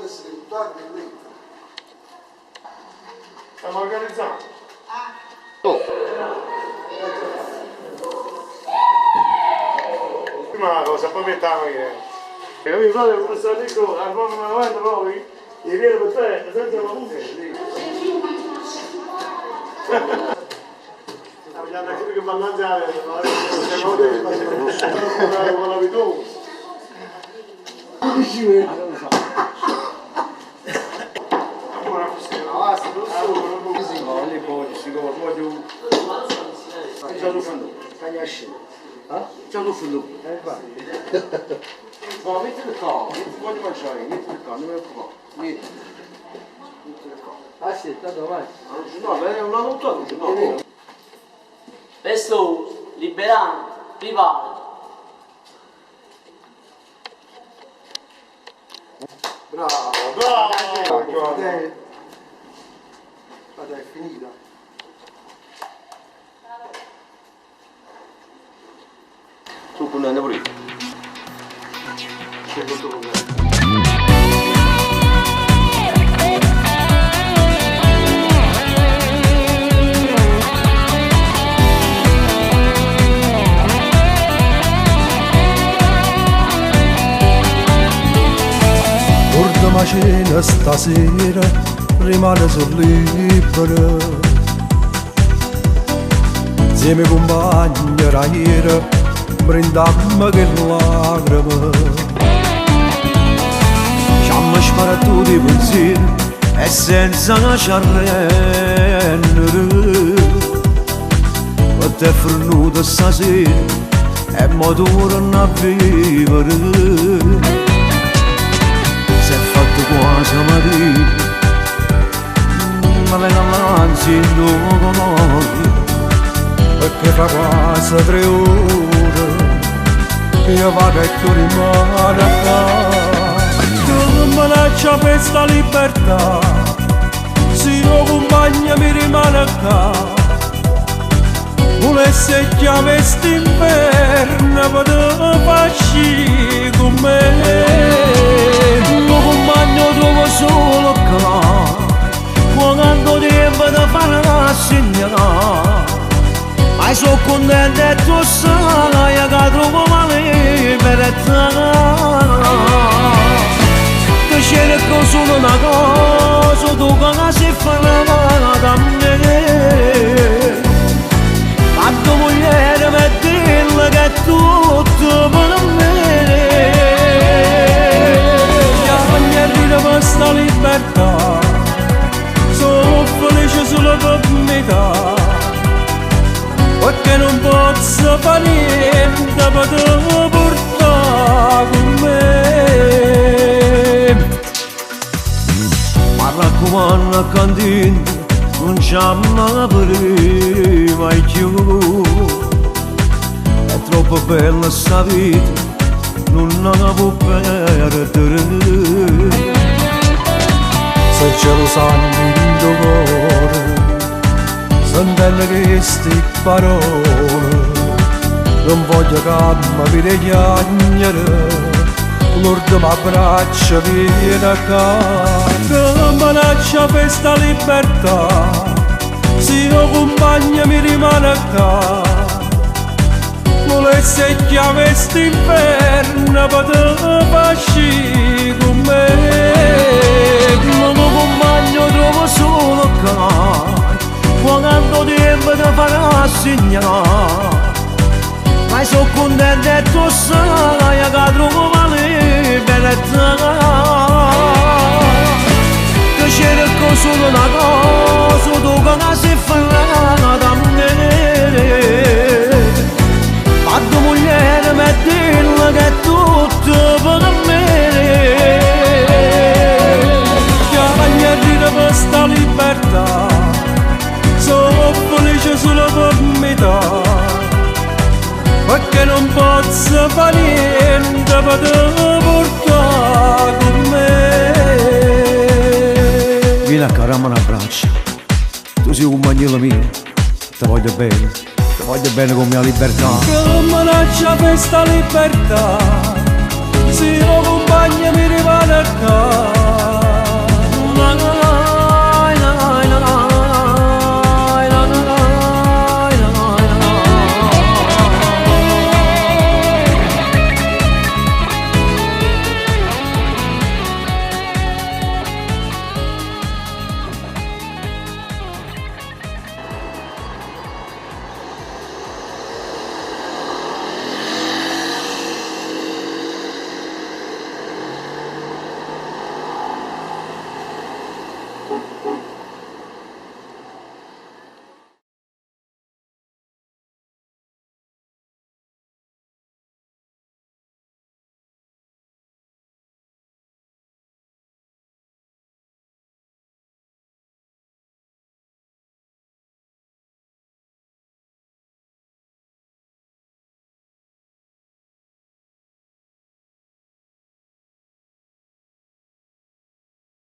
essere buttato in lì. Stiamo organizzando. Prima una cosa, poi mettiamo che io mi fate un statico, al mondo 90 poi, gli viene perfetto, senza la musica. Stiamo già che mannaggiare, ma siamo con l'abitudine. C'è un fundo. Ma metti il cavo, voglio mangiare, metti il cavo, non me lo fa. Metti. Ah sì, tanto vai. No, è una lotta, no. Questo liberale, rivale. Bravo, Bravo! Dai, è finita. Tu con andiamo lì. C'è tutto con me. L'ultima cena stasera rimane sul libro. Insieme ai compagni era ieri, brindammo che lacrime. Ci hanno sparato di pensieri e senza ci arrendere. Ma te è fornuto stasera e mo torna a vivere. Si è fatto quasi mattina, ma venga avanti noi, perché fra quasi 3 ore io vado e tu rimani a casa. Tu mi lascia questa libertà, se io compagna mi rimane a casa. Volesse chiamare st'inverno per farci con me. Lo compagno trovo solo qua, quando tempo da fare la segnala. Ma sono contento e tu sai che trovo male per te. Che cerco solo una cosa, tu che si fa da me. Ma tua moglie mi dirle che è tutto per me. Questa libertà, sono felice solo per metà, perché non posso fare niente per te portare con me. Ma raccomando a cantina, non c'è mai mai più. È troppo bella sta vita, non la può perdere. Se ce lo sanno in tuo cuore, sentendo queste parole, non voglio che mi vede chiagnere, l'ultima abbraccia viene a casa. Che mi lascia questa libertà, se io compagna mi rimane a casa. Volesse chiamare st'inverno per te farci con me. Non lo compagno trovo solo qua, quando tempo da fare la segnala. Ma sono contento e tu sai che trovo male per te. Che cerco solo una cosa, tu che si fa da me. Ma tua moglie mi dirle che è tutto per me. Chiamagli questa libertà, sono felice solo per metà, perché non posso fare niente per te portare con me. Vieni a caramba un abbraccio, tu sei un compagno mio, ti voglio bene. Voglio bene con mia libertà. Che mi lascia questa libertà, se io compagno mi rimane a casa.